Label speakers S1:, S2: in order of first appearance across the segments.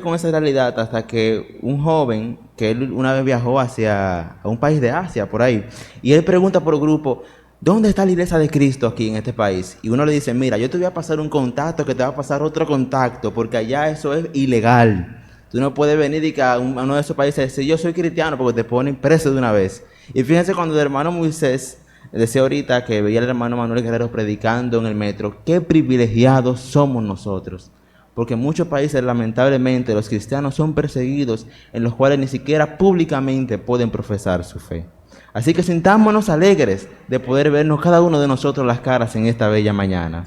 S1: con esa realidad hasta que un joven, que él una vez viajó hacia a un país de Asia, por ahí, y él pregunta por grupo, ¿dónde está la iglesia de Cristo aquí en este país? Y uno le dice, mira, yo te voy a pasar un contacto que te va a pasar otro contacto, porque allá eso es ilegal. Tú no puedes venir y que a uno de esos países decir, yo soy cristiano, porque te ponen preso de una vez. Y fíjense cuando el hermano Moisés decía ahorita que veía al hermano Manuel Guerrero predicando en el metro, qué privilegiados somos nosotros. Porque en muchos países, lamentablemente, los cristianos son perseguidos, en los cuales ni siquiera públicamente pueden profesar su fe. Así que sintámonos alegres de poder vernos cada uno de nosotros las caras en esta bella mañana.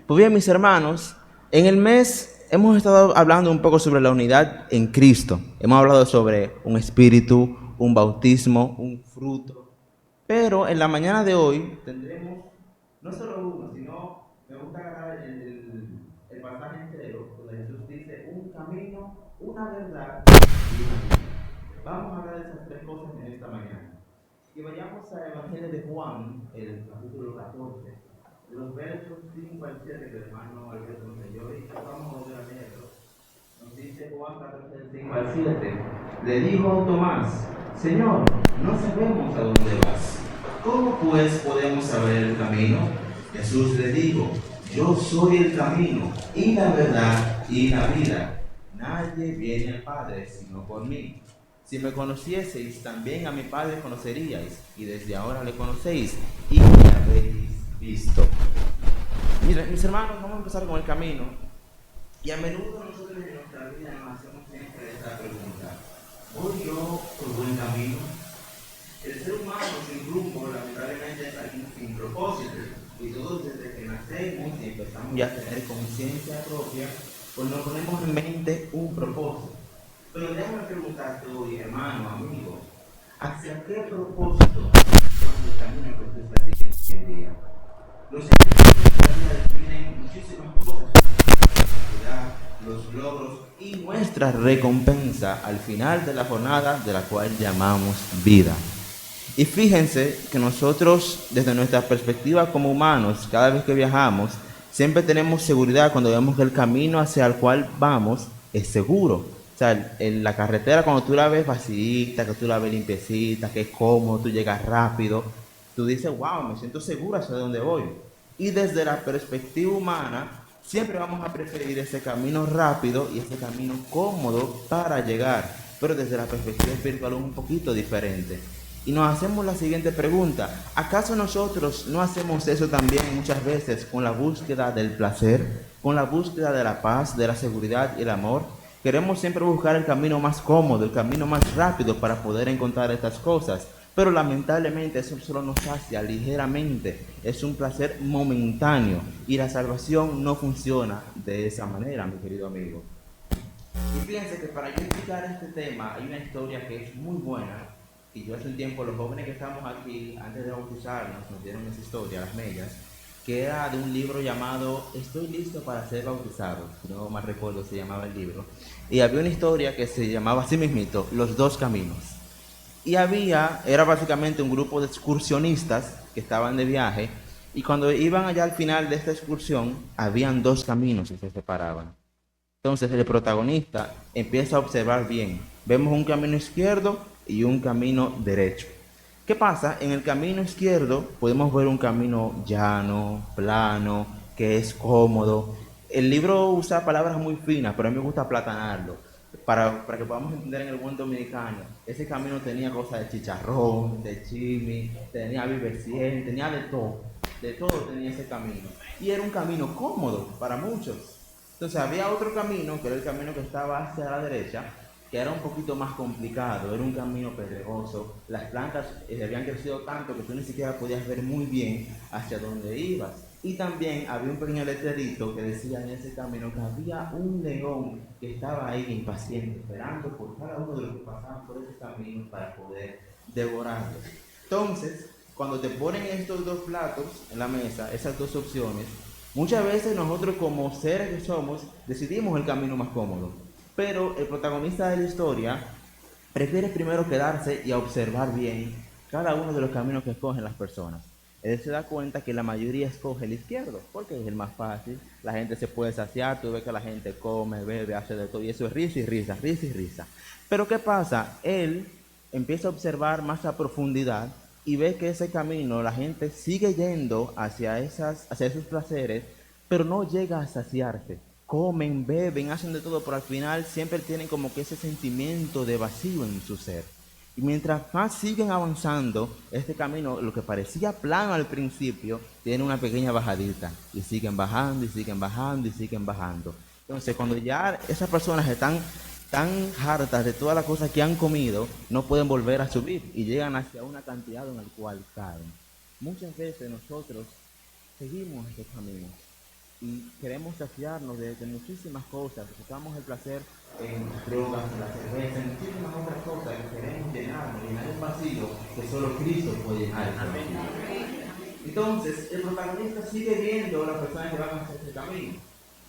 S1: Pues bien, mis hermanos, en el mes hemos estado hablando un poco sobre la unidad en Cristo. Hemos hablado sobre un espíritu, un bautismo, un fruto. Pero en la mañana de hoy tendremos no solo uno, sino me gusta agarrar el pasaje entero donde Jesús dice un camino, una verdad y una vida. Vamos a hablar de esas tres cosas en esta mañana. Y vayamos al Evangelio de Juan, el capítulo 14, los versos 5 al 7 que el hermano Alberto nos leyó y vamos a volver a leerlo. Nos dice Juan 14, del 5 al 7. Le dijo Tomás, Señor, no sabemos a dónde vas. ¿Cómo pues podemos saber el camino? Jesús le dijo, yo soy el camino y la verdad y la vida. Nadie viene al Padre sino por mí. Si me conocieseis, también a mi Padre conoceríais, y desde ahora le conocéis y me habéis visto. Miren, mis hermanos, vamos a empezar con el camino. Y a menudo nosotros en nuestra vida nos hacemos siempre esta pregunta. ¿Voy yo por buen camino? El ser humano sin rumbo, lamentablemente, es alguien sin propósito. Y todos desde que nacemos y empezamos ya a tener conciencia propia, pues nos ponemos en mente un propósito. Pero déjame preguntarte hoy, hermano, amigo, ¿hacia qué propósito es el camino que tú estás siguiendo hoy en día? Los ejemplos de nuestra vida definen muchísimas cosas, los logros y nuestra recompensa al final de la jornada de la cual llamamos vida. Y fíjense que nosotros, desde nuestra perspectiva como humanos, cada vez que viajamos, siempre tenemos seguridad cuando vemos que el camino hacia el cual vamos es seguro. O sea, en la carretera cuando tú la ves vacíita, que tú la ves limpiecita, que es cómodo, tú llegas rápido, tú dices, wow, me siento seguro hacia donde voy. Y desde la perspectiva humana, siempre vamos a preferir ese camino rápido y ese camino cómodo para llegar. Pero desde la perspectiva espiritual es un poquito diferente. Y nos hacemos la siguiente pregunta, ¿acaso nosotros no hacemos eso también muchas veces con la búsqueda del placer, con la búsqueda de la paz, de la seguridad y el amor? Queremos siempre buscar el camino más cómodo, el camino más rápido para poder encontrar estas cosas, pero lamentablemente eso solo nos sacia ligeramente, es un placer momentáneo y la salvación no funciona de esa manera, mi querido amigo. Y fíjense que para yo explicar este tema hay una historia que es muy buena. Y yo hace un tiempo, los jóvenes que estamos aquí, antes de bautizarnos, nos dieron esa historia, las mellas, que era de un libro llamado Estoy listo para ser bautizado, si no mal recuerdo se llamaba el libro. Y había una historia que se llamaba así mismito, Los Dos Caminos. Y era básicamente un grupo de excursionistas que estaban de viaje, y cuando iban allá al final de esta excursión, habían dos caminos que se separaban. Entonces el protagonista empieza a observar bien. Vemos un camino izquierdo y un camino derecho. ¿Qué pasa? En el camino izquierdo podemos ver un camino llano, plano, que es cómodo. El libro usa palabras muy finas, pero a mí me gusta aplatanarlo. Para que podamos entender en el buen dominicano, ese camino tenía cosas de chicharrón, de chimi, tenía vive 100, tenía de todo tenía ese camino. Y era un camino cómodo para muchos. Entonces había otro camino, que era el camino que estaba hacia la derecha, que era un poquito más complicado, era un camino pedregoso, las plantas habían crecido tanto que tú ni siquiera podías ver muy bien hacia dónde ibas. Y también había un pequeño letrerito que decía en ese camino que había un león que estaba ahí impaciente, esperando por cada uno de los que pasaban por ese camino para poder devorarlos. Entonces, cuando te ponen estos dos platos en la mesa, esas dos opciones, muchas veces nosotros como seres que somos decidimos el camino más cómodo, pero el protagonista de la historia prefiere primero quedarse y observar bien cada uno de los caminos que escogen las personas. él se da cuenta que la mayoría escoge el izquierdo, porque es el más fácil, la gente se puede saciar, tú ves que la gente come, bebe, hace de todo, y eso es risa y risa, risa y risa. Pero ¿qué pasa? Él empieza a observar más a profundidad y ve que ese camino, la gente sigue yendo hacia esos placeres, pero no llega a saciarse. Comen, beben, hacen de todo, pero al final siempre tienen como que ese sentimiento de vacío en su ser. Y mientras más siguen avanzando, este camino, lo que parecía plano al principio, tiene una pequeña bajadita. Y siguen bajando, y siguen bajando, y siguen bajando. Entonces, cuando ya esas personas están tan hartas de todas las cosas que han comido, no pueden volver a subir y llegan hacia una cantidad en la cual caen. Muchas veces nosotros seguimos estos caminos y queremos saciarnos de muchísimas cosas, buscamos el placer en las drogas, en la cerveza, en muchísimas otras cosas que queremos llenar un vacío que solo Cristo puede llenar. Entonces, el protagonista sigue viendo a las personas que van hacia ese camino.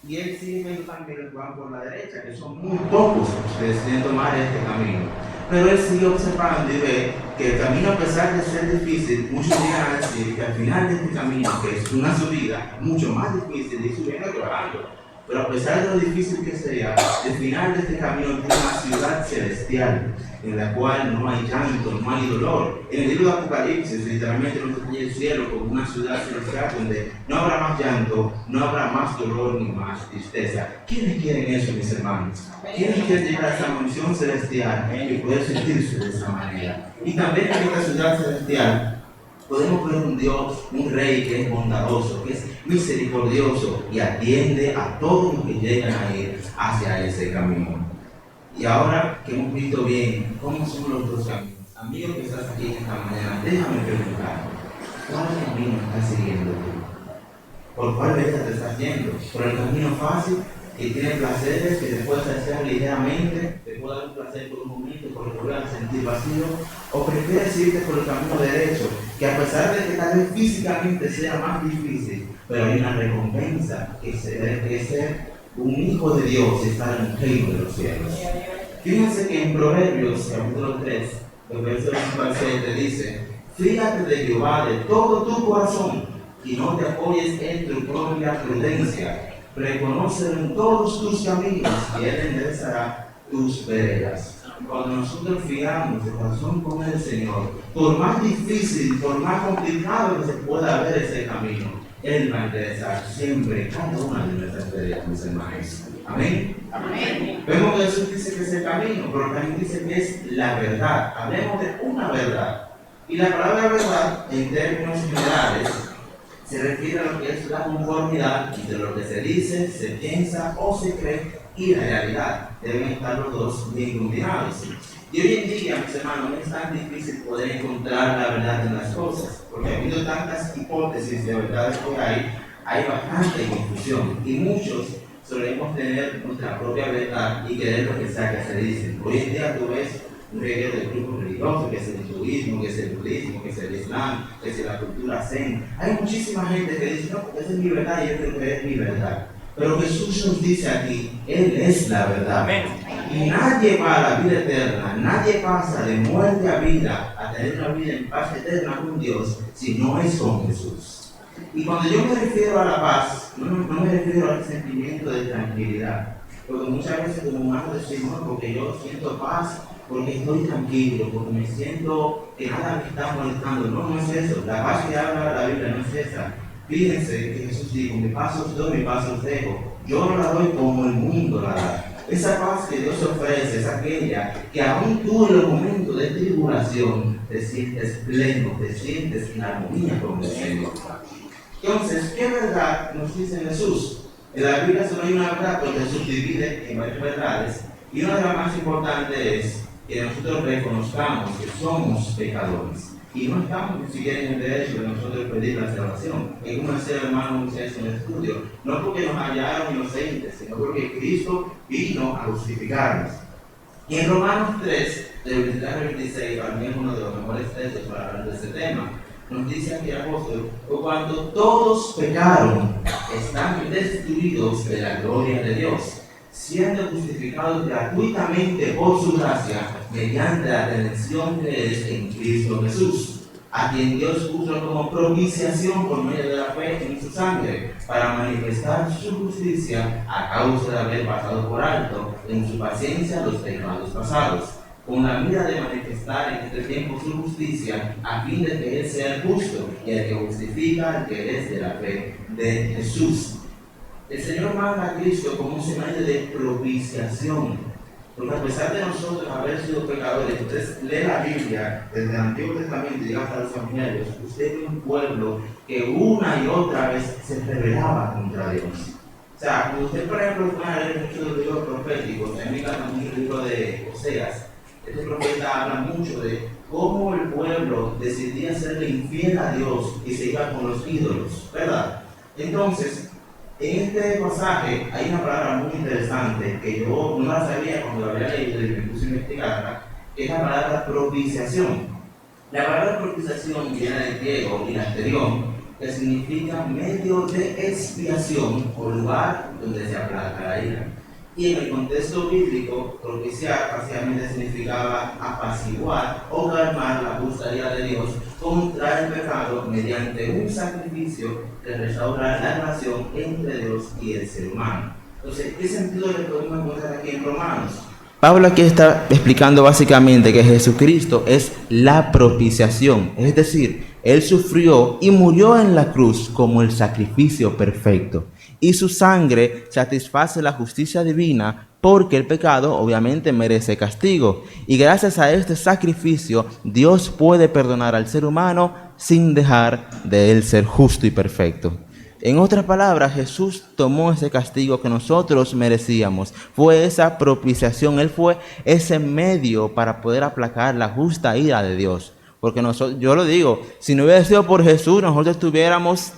S1: Y él sigue viendo también los que van por la derecha, que son muy pocos que deciden tomar este camino. Pero él sigue observando y ve que el camino, a pesar de ser difícil, muchos llegan a decir que al final de este camino, que es una subida mucho más difícil, ir subiendo llorando. Pero a pesar de lo difícil que sea, el final de este camino tiene una ciudad celestial, en la cual no hay llanto, no hay dolor. En el libro de Apocalipsis, literalmente nos enseña el cielo como una ciudad celestial donde no habrá más llanto, no habrá más dolor ni más tristeza. ¿Quiénes quieren eso, mis hermanos? ¿Quiénes quieren llegar a esa mansión celestial y poder sentirse de esa manera? Y también en esta ciudad celestial podemos ver un Dios, un Rey que es bondadoso, que es misericordioso y atiende a todos los que llegan a ir hacia ese camino. Y ahora que hemos visto bien cómo son los dos caminos, amigo que estás aquí esta mañana, déjame preguntar, ¿cuál camino estás siguiendo tú? ¿Por cuál vez te estás yendo? ¿Por el camino fácil, que tiene placeres, que te puedes hacer ligeramente, te puede dar un placer por un momento, por volver a sentir vacío? ¿O prefieres irte por el camino derecho, que a pesar de que tal vez físicamente sea más difícil, pero hay una recompensa que es ser un hijo de Dios y estar en el reino de los cielos? Fíjense que en Proverbios capítulo 3, el verso 5 al 6 te dice: fíjate de Jehová de todo tu corazón y no te apoyes en tu propia prudencia. Reconócelo en todos tus caminos y Él enderezará tus veredas. Cuando nosotros fijamos de corazón con el Señor, por más difícil, por más complicado que se pueda ver ese camino, Él va a enderezar siempre cada una de nuestras veredas, mis hermanos. Amén. Amén. Vemos que Jesús dice que es el camino, pero también dice que es la verdad. Hablemos de una verdad. Y la palabra verdad, en términos generales, se refiere a lo que es la conformidad entre lo que se dice, se piensa o se cree y la realidad. Deben estar los dos bien combinados. Y hoy en día, mis hermanos, no es tan difícil poder encontrar la verdad en las cosas, porque ha habido tantas hipótesis de verdades por ahí, hay bastante confusión y muchos solemos tener nuestra propia verdad y creer lo que sea que se dice. Hoy en día tú ves un reguero de grupos religiosos, que es el hinduismo, que es el budismo, que es el islam, que es la cultura zen. Hay muchísima gente que dice, no, porque esa es mi verdad y yo creo que es mi verdad. Pero Jesús nos dice aquí, Él es la verdad. Y nadie va a la vida eterna, nadie pasa de muerte a vida, a tener una vida en paz eterna con Dios, si no es con Jesús. Y cuando yo me refiero a la paz, no me refiero al sentimiento de tranquilidad. Porque muchas veces como humanos decimos, porque yo siento paz, porque estoy tranquilo, porque me siento que nada me está molestando. No, no es eso. La paz que habla la Biblia no es esa. Fíjense que Jesús dijo, mi paz os doy, mi paz os dejo. Yo no la doy como el mundo la da. Esa paz que Dios ofrece es aquella que aún tú en los momentos de tribulación te sientes pleno, te sientes en armonía con el Señor. Entonces, ¿qué verdad nos dice Jesús? En la Biblia solo hay una verdad, porque Jesús divide en varias verdades. Y una de las más importantes es que nosotros reconozcamos que somos pecadores. Y no estamos ni siquiera en el derecho de nosotros pedir la salvación. Es como decía el hermano Moisés en el estudio. No porque nos hallaron inocentes, sino porque Cristo vino a justificarnos. Y en Romanos 3, del 23 al 26, para mí es uno de los mejores textos para hablar de este tema, nos dice aquí el apóstol: por cuanto todos pecaron, están destituidos de la gloria de Dios, siendo justificados gratuitamente por su gracia, mediante la redención que es en Cristo Jesús. a quien Dios puso como propiciación por medio de la fe en su sangre, para manifestar su justicia a causa de haber pasado por alto en su paciencia los pecados pasados, con la mira de manifestar en este tiempo su justicia, a fin de que Él sea el justo y el que justifica al que es de la fe de Jesús. El Señor manda a Cristo como un señal de propiciación, porque a pesar de nosotros haber sido pecadores, usted lee la Biblia desde el Antiguo Testamento y llega hasta los Evangelios, usted ve un pueblo que una y otra vez se rebelaba contra Dios. O sea, cuando usted, por ejemplo, va a leer muchos de los libros proféticos, a mí me encanta mucho el libro de Oseas. Este profeta habla mucho de cómo el pueblo decidía serle infiel a Dios y se iba con los ídolos, ¿verdad? Entonces, en este pasaje hay una palabra muy interesante que yo no la sabía cuando la había leído y me puse a investigarla, que es la palabra propiciación. La palabra propiciación viene del griego y anterior, que significa medio de expiación o lugar donde se aplaca la ira. Y en el contexto bíblico, propiciar básicamente significaba apaciguar o calmar la justa ira de Dios contra el pecado mediante un sacrificio que restaura la relación entre Dios y el ser humano. Entonces, ¿qué sentido le podemos encontrar aquí en Romanos? Pablo aquí está explicando básicamente que Jesucristo es la propiciación, es decir, Él sufrió y murió en la cruz como el sacrificio perfecto. Y su sangre satisface la justicia divina porque el pecado obviamente merece castigo. Y gracias a este sacrificio, Dios puede perdonar al ser humano sin dejar de él ser justo y perfecto. En otras palabras, Jesús tomó ese castigo que nosotros merecíamos. Fue esa propiciación, Él fue ese medio para poder aplacar la justa ira de Dios. Porque nosotros, yo lo digo, si no hubiera sido por Jesús, nosotros estuviéramos,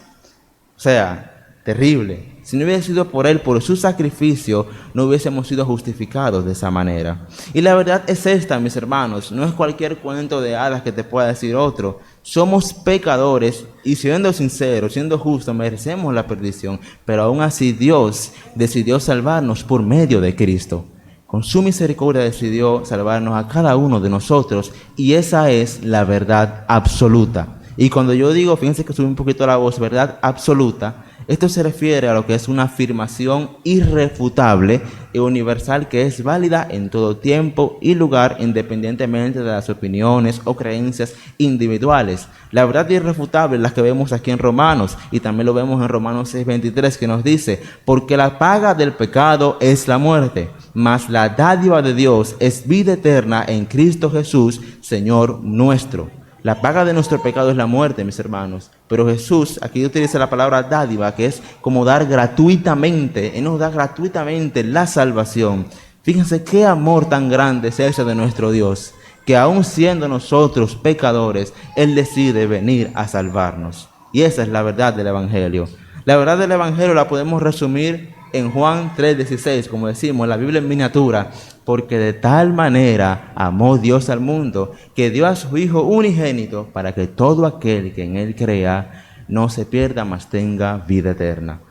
S1: terrible. Si no hubiera sido por Él, por su sacrificio, no hubiésemos sido justificados de esa manera. Y la verdad es esta, mis hermanos, no es cualquier cuento de hadas que te pueda decir otro. Somos pecadores y siendo sinceros, siendo justos, merecemos la perdición. Pero aún así Dios decidió salvarnos por medio de Cristo. Con su misericordia decidió salvarnos a cada uno de nosotros y esa es la verdad absoluta. Y cuando yo digo, fíjense que subí un poquito la voz, verdad absoluta, esto se refiere a lo que es una afirmación irrefutable y universal que es válida en todo tiempo y lugar independientemente de las opiniones o creencias individuales. La verdad irrefutable es la que vemos aquí en Romanos y también lo vemos en Romanos 6:23 que nos dice, porque la paga del pecado es la muerte, mas la dádiva de Dios es vida eterna en Cristo Jesús, Señor nuestro. La paga de nuestro pecado es la muerte, mis hermanos. Pero Jesús, aquí utiliza la palabra dádiva, que es como dar gratuitamente. Él nos da gratuitamente la salvación. Fíjense qué amor tan grande es ese de nuestro Dios, que aún siendo nosotros pecadores, Él decide venir a salvarnos. Y esa es la verdad del Evangelio. La verdad del Evangelio la podemos resumir en Juan 3:16, como decimos, la Biblia en miniatura. Porque de tal manera amó Dios al mundo, que dio a su Hijo unigénito, para que todo aquel que en Él crea no se pierda, mas tenga vida eterna.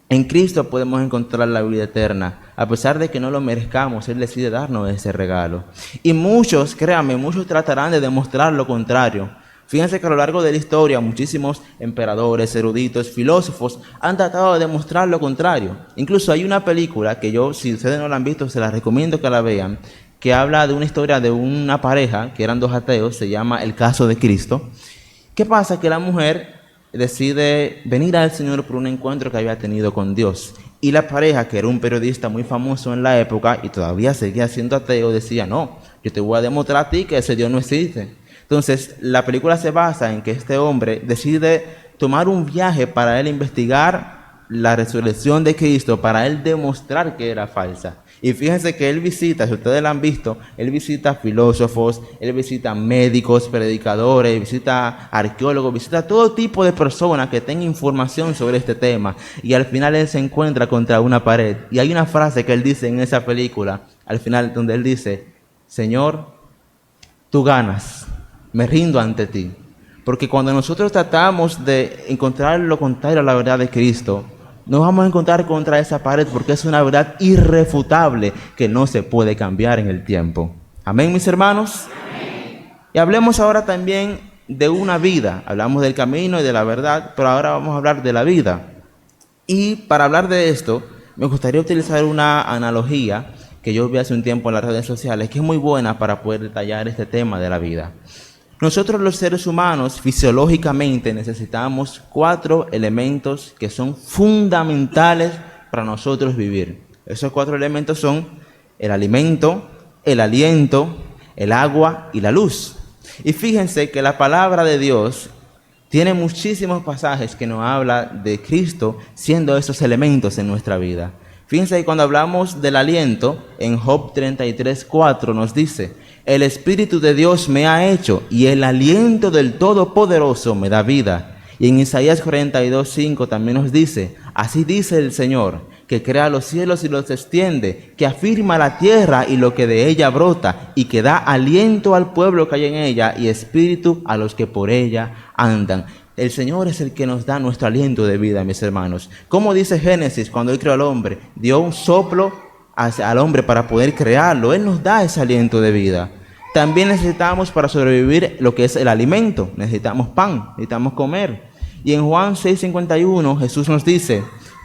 S1: En Cristo podemos encontrar la vida eterna. A pesar de que no lo merezcamos, Él decide darnos ese regalo. Y muchos, créanme, muchos tratarán de demostrar lo contrario. Fíjense que a lo largo de la historia muchísimos emperadores, eruditos, filósofos han tratado de demostrar lo contrario. Incluso hay una película que yo, si ustedes no la han visto, se la recomiendo que la vean, que habla de una historia de una pareja, que eran dos ateos, se llama El caso de Cristo. ¿Qué pasa? Que la mujer decide venir al Señor por un encuentro que había tenido con Dios. Y la pareja, que era un periodista muy famoso en la época y todavía seguía siendo ateo, decía, no, yo te voy a demostrar a ti que ese Dios no existe. Entonces, la película se basa en que este hombre decide tomar un viaje para él investigar la resurrección de Cristo, para él demostrar que era falsa. Y fíjense que él visita, si ustedes la han visto, él visita filósofos, él visita médicos, predicadores, visita arqueólogos, visita todo tipo de personas que tengan información sobre este tema. Y al final él se encuentra contra una pared. Y hay una frase que él dice en esa película, al final, donde él dice, Señor, tú ganas. Me rindo ante ti. Porque cuando nosotros tratamos de encontrar lo contrario a la verdad de Cristo, nos vamos a encontrar contra esa pared porque es una verdad irrefutable que no se puede cambiar en el tiempo. Amén, mis hermanos. Amén. Y hablemos ahora también de una vida. Hablamos del camino y de la verdad, pero ahora vamos a hablar de la vida. Y para hablar de esto, me gustaría utilizar una analogía que yo vi hace un tiempo en las redes sociales, que es muy buena para poder detallar este tema de la vida. Nosotros los seres humanos fisiológicamente necesitamos 4 elementos que son fundamentales para nosotros vivir. Esos 4 elementos son el alimento, el aliento, el agua y la luz. Y fíjense que la palabra de Dios tiene muchísimos pasajes que nos habla de Cristo siendo esos elementos en nuestra vida. Fíjense que cuando hablamos del aliento, en Job 33:4 nos dice: el Espíritu de Dios me ha hecho y el aliento del Todopoderoso me da vida. Y en Isaías 42:5 también nos dice: así dice el Señor, que crea los cielos y los extiende, que afirma la tierra y lo que de ella brota, y que da aliento al pueblo que hay en ella y espíritu a los que por ella andan. El Señor es el que nos da nuestro aliento de vida, mis hermanos. Como dice Génesis, cuando Él creó al hombre, dio un soplo al hombre para poder crearlo. Él nos da ese aliento de vida. También necesitamos para sobrevivir lo que es el alimento. Necesitamos pan, necesitamos comer. Y en Juan 6:51 Jesús nos dice: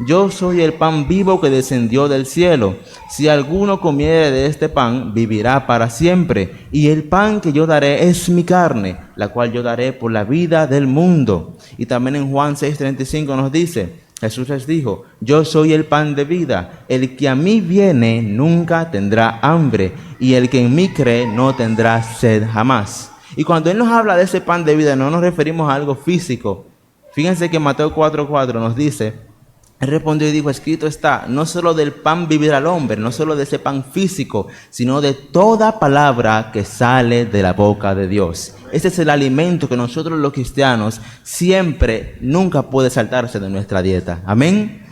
S1: yo soy el pan vivo que descendió del cielo. Si alguno comiere de este pan, vivirá para siempre. Y el pan que yo daré es mi carne, la cual yo daré por la vida del mundo. Y también en Juan 6:35 nos dice, Jesús les dijo: yo soy el pan de vida. El que a mí viene nunca tendrá hambre, y el que en mí cree no tendrá sed jamás. Y cuando Él nos habla de ese pan de vida, no nos referimos a algo físico. Fíjense que Mateo 4:4 nos dice: Él respondió y dijo: escrito está, no solo del pan vivirá el hombre, no solo de ese pan físico, sino de toda palabra que sale de la boca de Dios. Ese es el alimento que nosotros los cristianos siempre, nunca puede saltarse de nuestra dieta. Amén.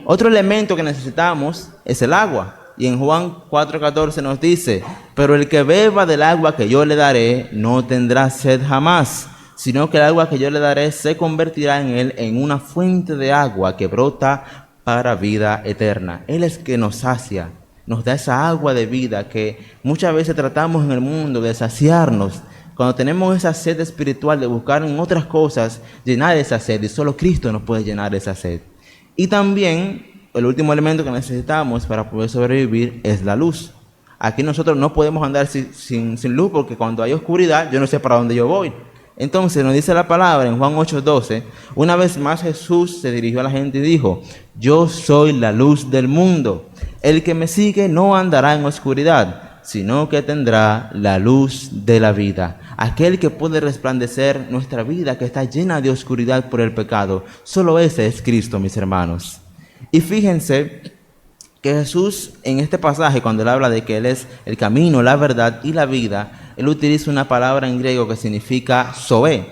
S1: Otro elemento que necesitamos es el agua. Y en Juan 4:14 nos dice: pero el que beba del agua que yo le daré no tendrá sed jamás, sino que el agua que yo le daré se convertirá en él en una fuente de agua que brota para vida eterna. Él es que nos sacia, nos da esa agua de vida que muchas veces tratamos en el mundo de saciarnos. Cuando tenemos esa sed espiritual de buscar en otras cosas, llenar esa sed, y solo Cristo nos puede llenar esa sed. Y también el último elemento que necesitamos para poder sobrevivir es la luz. Aquí nosotros no podemos andar sin luz, porque cuando hay oscuridad yo no sé para dónde yo voy. Entonces nos dice la palabra en Juan 8:12, una vez más Jesús se dirigió a la gente y dijo: yo soy la luz del mundo. El que me sigue no andará en oscuridad, sino que tendrá la luz de la vida. Aquel que puede resplandecer nuestra vida que está llena de oscuridad por el pecado, solo ese es Cristo, mis hermanos. Y fíjense que Jesús en este pasaje, cuando Él habla de que Él es el camino, la verdad y la vida, Él utiliza una palabra en griego que significa zoe.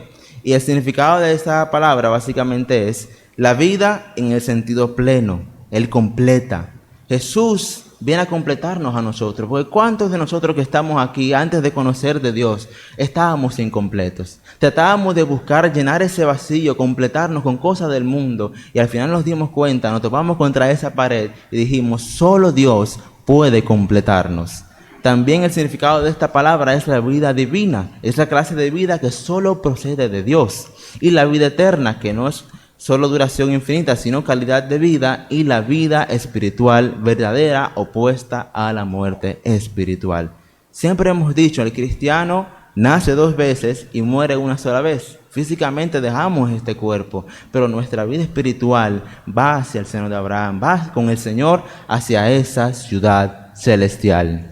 S1: Y el significado de esta palabra básicamente es la vida en el sentido pleno. Él completa. Jesús viene a completarnos a nosotros, porque ¿cuántos de nosotros que estamos aquí antes de conocer de Dios estábamos incompletos? Tratábamos de buscar llenar ese vacío, completarnos con cosas del mundo, y al final nos dimos cuenta, nos topamos contra esa pared y dijimos: solo Dios puede completarnos. También el significado de esta palabra es la vida divina, es la clase de vida que solo procede de Dios, y la vida eterna, que no es solo duración infinita, sino calidad de vida, y la vida espiritual verdadera, opuesta a la muerte espiritual. Siempre hemos dicho, el cristiano nace 2 veces y muere una sola vez. Físicamente dejamos este cuerpo, pero nuestra vida espiritual va hacia el seno de Abraham, va con el Señor hacia esa ciudad celestial.